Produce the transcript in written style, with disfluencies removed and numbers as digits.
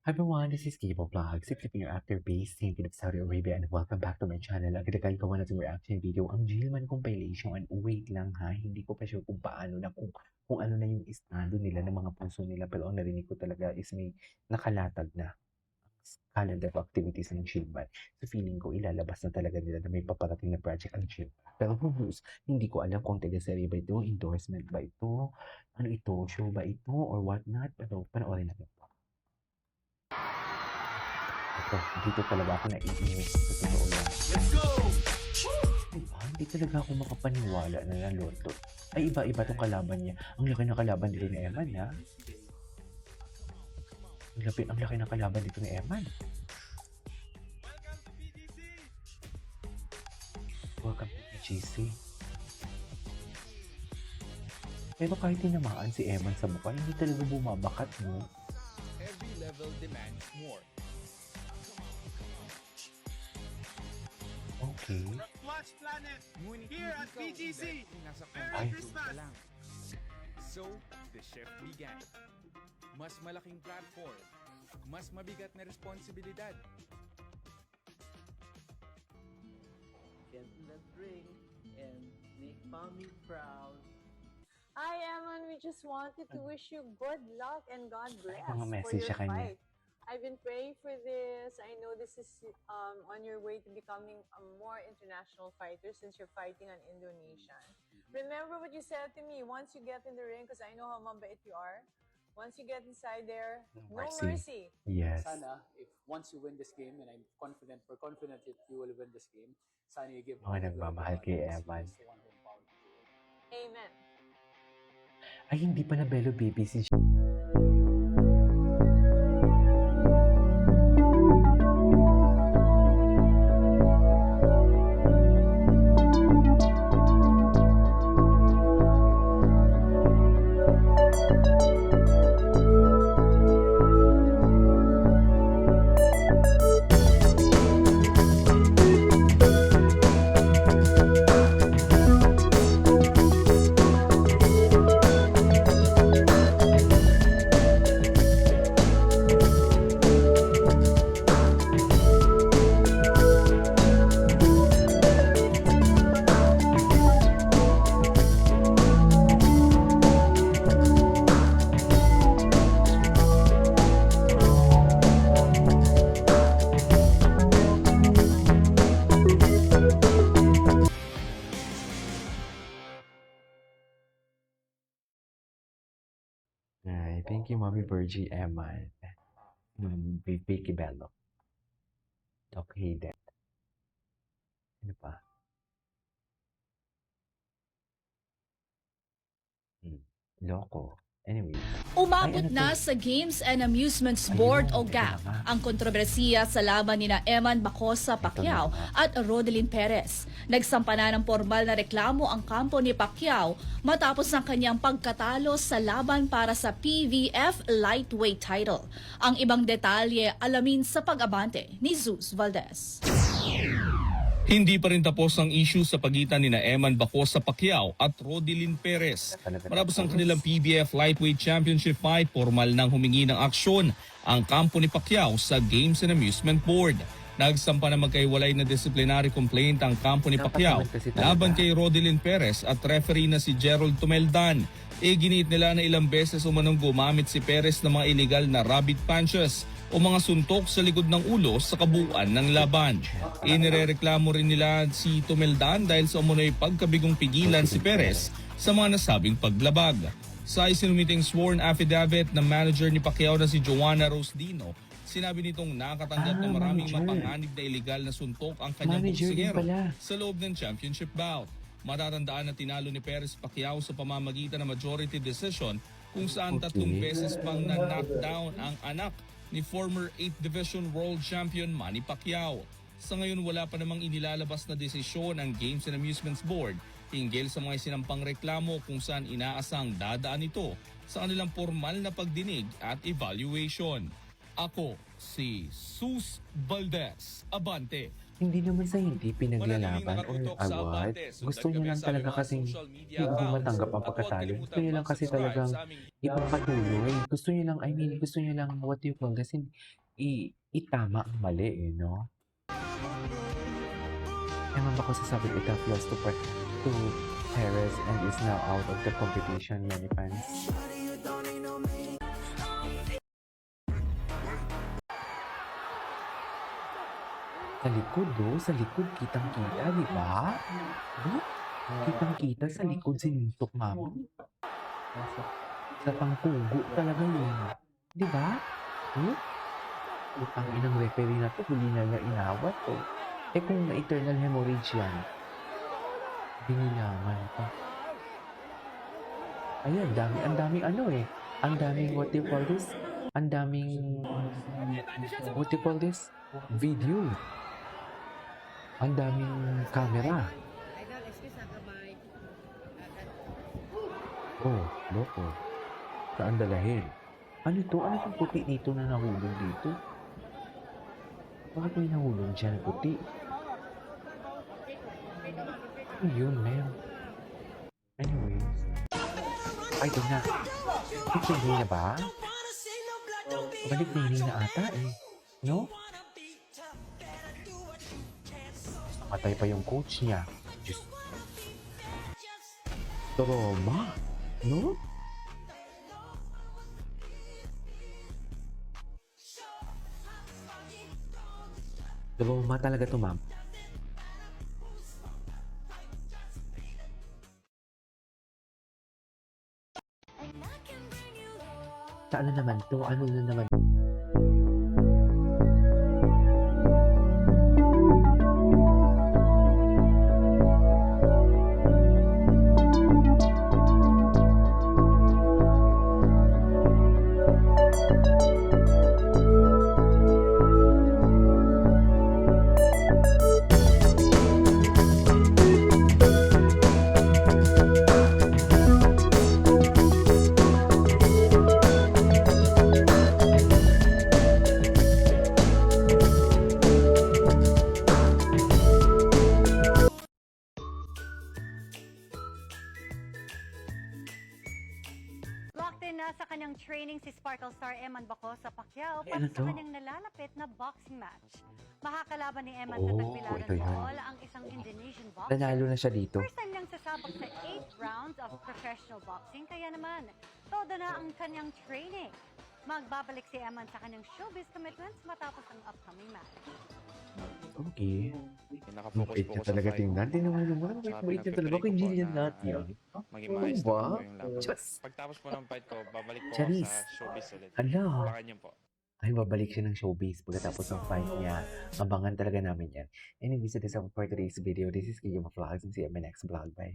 Hi everyone, this is Kibo Vlog, sipping your after base team of Saudi Arabia and welcome back to my channel. Agad gawa na itong reaction video ang Gilman compilation. Wait lang ha, hindi ko pa sure kung paano na kung ano na yung estado nila ng mga puso nila, pero ang narinig ko talaga is may nakalatag na calendar of activities ng Gilman. So feeling ko ilalabas na talaga nila na may paparating na project ang Gilman. Pero who knows, hindi ko alam kung teleserye ba ito, endorsement ba ito, ano ito, show ba ito, or what not, pero panoorin natin. Ito, dito talaga ako naiinis sa totoo lang. Let's go! Diba? Hindi talaga ako makapaniwala na naloto. Ay, iba-iba tong kalaban niya. Ang laki ng kalaban dito ni Eman, ha? Ang laki ng kalaban dito ni Eman. Welcome to PGC. Pero kahit tinamaan si Eman sa mukha, hindi talaga bumabakat, no? Every level demands more. Okay. Flash Planet here at BGC. Ay. Merry Christmas! So, the shift began. Mas malaking platform, mas mabigat na responsibilidad. Get the drink and make mommy proud. Hi, Eman. We just wanted to wish you good luck and God bless mga for message your sa kanya. fight. I've been praying for this. I know this is on your way to becoming a more international fighter since you're fighting on Indonesia. Remember what you said to me once you get in the ring, because I know how mabait you are. Once you get inside there, no mercy. Yes. Sana, if once you win this game, and we're confident that you will win this game, sana you give Mga nagmamahal kay Eman. Amen. Ay, hindi pa na Bello Baby si Ay, thank you, Mommy Virgie Eman. Vicky Bello. Doc Hayden. Ano pa? Loco. Anyway. Umabot Ay, ano na to? sa Games and Amusements Board Ayun, o GAP ito na nga. ang kontrobersiya sa laban nina Eman Bacosa Pacquiao Ito na at Rodelyn Perez. Nagsampa na ng formal na reklamo ang kampo ni Pacquiao matapos ng kanyang pagkatalo sa laban para sa PVF lightweight title. Ang ibang detalye alamin sa pag-abante ni Zeus Valdez. Hindi pa rin tapos ang issue sa pagitan ni Eman Bacosa Pacquiao at Rodelyn Perez. Matapos ang kanilang PBF Lightweight Championship fight, formal nang humingi ng aksyon ang kampo ni Pacquiao sa Games and Amusement Board. Nagsampa na magkaiwalay na disciplinary complaint ang kampo ni Pacquiao laban kay Rodelyn Perez at referee na si Gerald Tumeldan. Giniit nila na ilang beses umanong gumamit si Perez ng mga illegal na rabbit punches o mga suntok sa likod ng ulo sa kabuuan ng laban. Inirereklamo rin nila si Tumeldan dahil sa umunoy pagkabigong pigilan si Perez sa mga nasabing paglabag. Sa isinumiting sworn affidavit ng manager ni Pacquiao na si Joanna Rose Dino, sinabi nitong nakatanggap ng maraming manager. mapanganib na illegal na suntok ang kanyang Manager din boksingero pala. sa loob ng championship bout. Matatandaan na tinalo ni Perez Pacquiao sa pamamagitan ng majority decision kung saan tatlong beses pang na-knockdown ang anak ni former 8th Division World Champion Manny Pacquiao. Sa ngayon wala pa namang inilalabas na desisyon ang Games and Amusements Board hinggil sa mga sinampang reklamo kung saan inaasang dadaan ito sa kanilang formal na pagdinig at evaluation. Ako si Sus Valdez. Abante. Hindi naman sa hindi pinaglalaban or award. Gusto niya lang talaga kasing hindi matanggap ang pagkatalo. Gusto niya lang kasi talagang ipagpatuloy. Gusto niya lang, gusto niya lang, what do you call this, itama ang mali eh, no? Eman ba ko sasabi ito lost to Perez and is now out of the competition, many fans. Sa likod, kitang-kita, di ba? Kitang-kita sa likod, sinuntok mama. Sa pangkugo talaga yun. Di ba? Ang inang referee na to, huli na niya inawat to. Eh kung eternal hemorrhage yan, binilangan pa. Ayan, ang daming ano eh. Ang daming, what do you call this? Ang daming, what do you call this? Video. Ang daming camera. Oh, loko. Saan dalahin? Ano to? Ano itong puti dito na nahulog dito? Bakit may nahulog dyan na puti? Ano yun, Mel? Anyways. Ay, ito na. Picture na ba? Balik na na ata eh. No? Matay pa yung coach niya. Diyos. Trauma. No? Trauma talaga to, ma'am. Sa ano naman to? Ano na naman? Locked in na sa kanyang training si Sparkle Star Eman Baco sa Pacquiao Ay, para ano sa to? kanyang nalalapit na boxing match. Makakalaban ni Eman sa Oh, Tagbilaran ito yun. Mall ang isang Indonesian boxer. Nanalo na siya dito. First time niyang sasabak sa 8 rounds of professional boxing, kaya naman, todo na ang kanyang training. Magbabalik si Eman sa kanyang showbiz commitments matapos ang upcoming match. Okay. Nakafocus Mabait po niya ko sa talaga fight. tingnan. Tingnan mo naman. Sa Mabait niya talaga. pinagpe-pray Kay ko po Jillian na, lahat yan. Maging Ano maayos ba? naman po yung laban. Diyos. Pagtapos po ng fight ko, babalik po ako Charis. sa showbiz ulit. Hala. Abangan niyo po. Ay, babalik siya ng showbiz pagkatapos ng fight niya. Abangan talaga namin yan. Anyway, so this is for today's video. This is Kiyama Vlogs and see you in my next vlog. Bye.